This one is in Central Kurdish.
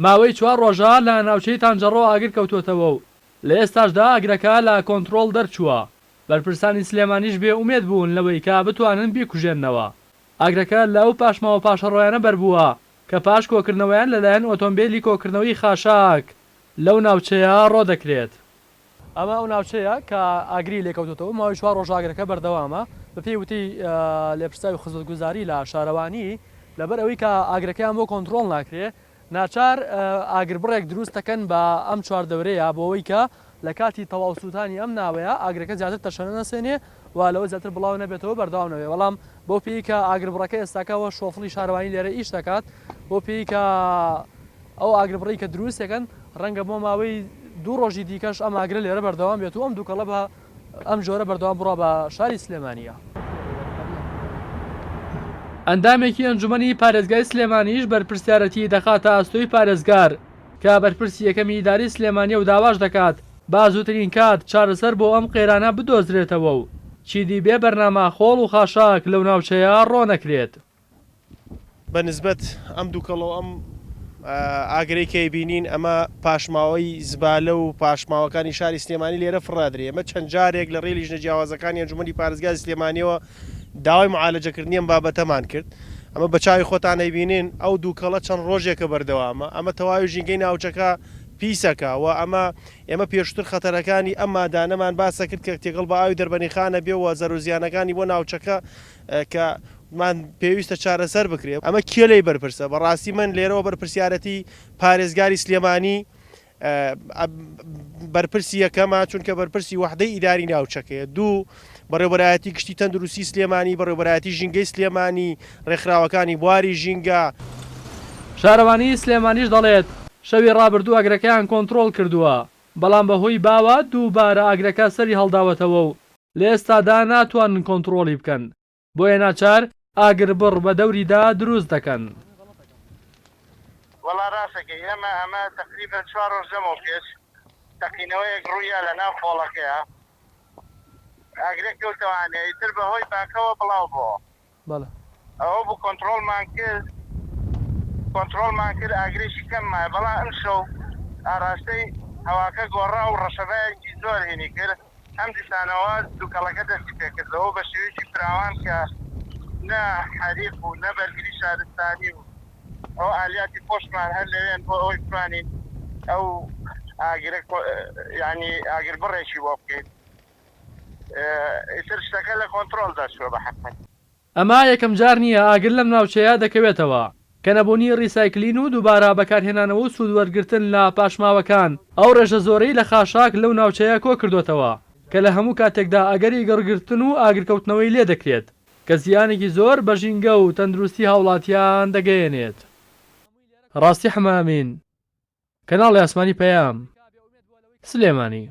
ماوەی 4 ڕۆژە لە ناوچەی تانجەڕۆ ئاگر کەوتوتەوە و لە ئێستاشدا ئاگرەکە لە کۆنتڕۆڵ دەرچووە. بەرپرسانی سلێمانیش بێ ئومێد بوون لەوەی کە بتوانن بیکوژێننەوە. ئاگرەکە لەو پاشماوە پاشەڕۆیانە بەربووە کە پاش کۆکردنەوەیان لەلایەن ئۆتۆمبیلی کۆکردنەوەی خاشاک لەو ناوچەیە ڕۆدەکرێت. ئەمە ئەو ناوچەیە کە ئاگری لێکەوتێتەوە ماوەی 4 ڕۆژ ئاگرەکە بەردەوامە بە پێی وتی لێپرساوی خزمەتگوزاری لە شارەوانی لەبەر ئەوەی کە ئاگرەکەیان بۆ کۆنتڕۆڵ ناکرێت ناچار ئاگربڕێک دروست دەکەن بە ئەم چواردەورەیە بۆ ئەوەی کە لە کاتی تەواو سووتانی ئەم ناوەیە ئاگرەکە زیاتر تەشەنە نەسێنێ و لەوە زیاتر بڵاو نەبێتەوە بەردەوام نەوێ. بەڵام بۆ پێی کە ئاگربڕەکە ئێستاکەەوە شۆفڵی شارەوانی لێرە ئیش دەکات بۆ پێی کە ئەو ئاگربڕی کە دروستەکەن ڕەنگە بۆ ماوەی 2 ڕۆژی دیکەش ئەم ئاگرە لێرە بەردەوام بێت و ئەم دووکەڵە بە ئەم جۆرە بەردەوام بڕە بە شاری سلێمانیە. ئەندامێکی ئەنجومەنی پارێزگای سلێمانیش بەرپرسیارەتی دەخاتە ئەستۆی پارێزگار کە بەرپرسی یەکەمی ئیداری سلێمانیە و داواش دەکات با زووترین کات چارەسەر بۆ ئەم قێرانە بدۆزرێتەوە و چیدی بێ بەرنامە خۆڵ و خاشاک لەو ناوچەیە ڕۆنەکرێت. بەنسبەت ئەم دووکەڵەوە ئەم ئاگرەی کەی بینین ئەمە پاشماوەی زبالە و پاشماوەکانی شاری سلێمانی لێرە فڕادرێ. ئەمە چەند جارێک لە ڕێلی ژنە جیاوازەکانی ئەنجومەنی پارێزگای سلێمانیەوە داوای معالەجەکردنی ئەم بابەتەمان کرد. ئەمە بە چاوی خۆتان نەیبینین ئەو دووکەڵە چەند ڕۆژێکە بەردەوامە. ئەمە تەواوی ژینگەی ناوچەکە پیسەکە و ئێمە پێشتر خەتەرەکانی ئەم مادانەمان باسە کرد کە تێگەڵ بە ئاوی دەربەنیخانە بێ و زەرۆزیانەکانی بۆ ناوچەکە کە مان پێویستە چارەسەر بکرێت. ئەمە کێلەی بەرپرسە بەڕاستی من لێرەوە بەرپرسیارەتی پارێزگاری سلێمانی بەرپرسی یەکەمە چونکە بەرپرسی وحدەی ئیداری ناوچەکەیە. دوو بەڕێوەبەرایەتی گشتی تەندروستی سلێمانی بەڕێوەبەرایەتی ژینگەی سلێمانی ڕێکخراوەکانی بواری ژینگە. شارەوانی سلێمانیش دەڵێت شەوی ڕابردوو ئاگرەکەیان کۆنتڕۆڵ کردووە بەڵام بەهۆی باوە دووبارە ئاگرەکە سەری هەڵداوەتەوە و لە ئێستادا ناتوانن کۆنتڕۆڵی بکەن بۆیە ناچار ئاگربڕ بە دەوریدا دروست دەکەن. وەڵا ڕاستەکەی ئەمە تقریبا 4 ڕۆژ لەمەوە پێش تەقینەوەیەک ڕوویە لە ناو خۆڵەکەیە ئاگرێک کەوتەوانێ ئیتر بەهۆی باکەوە بڵاو بووە ئەوە بوو کۆنتڕۆڵمان کرد ئاگرێکی کەممایە. بەڵام ئەم شەو ئاراستەی هەواکە گۆڕا و ڕەشەبایەکی زۆر هێنی کرد ئەم دیسانەوە دووکەڵەکە دەستی پێکردەوە بە شێوەیەکی فراوان کە نە حەریق و نە بەرگری شارستانی و ئەو ئالیاتی خۆشمان هەر لەوێن بۆ ئەوەی بتوانین ئەو ینی ئاگر بڕێکی بۆ بکەیت. ئیتر شتەکە لە کۆنتڕۆڵدا چووە بە حەقەت. ئەمە یەکەم جار نییە ئاگر لەم ناوچەیە دەکەوێتەوە کە نەبوونی ڕیسایکلین و دووبارە بەکارهێنانەوە و سوودوەرگرتن لە پاشماوەکان ئەو ڕێژە زۆرەی لە خاشاک لەو ناوچەیە کۆ کردوێتەوە کە لە هەموو کاتێکدا ئەگەری گەڕگرتن و ئاگرکەوتنەوەی لێ دەکرێت کە زیانێکی زۆر بە ژینگە و تەندروستی هاوڵاتیان دەگەیەنێت. ڕاستی حەمامین کەناڵی ئاسمانی پەیام سلێمانی.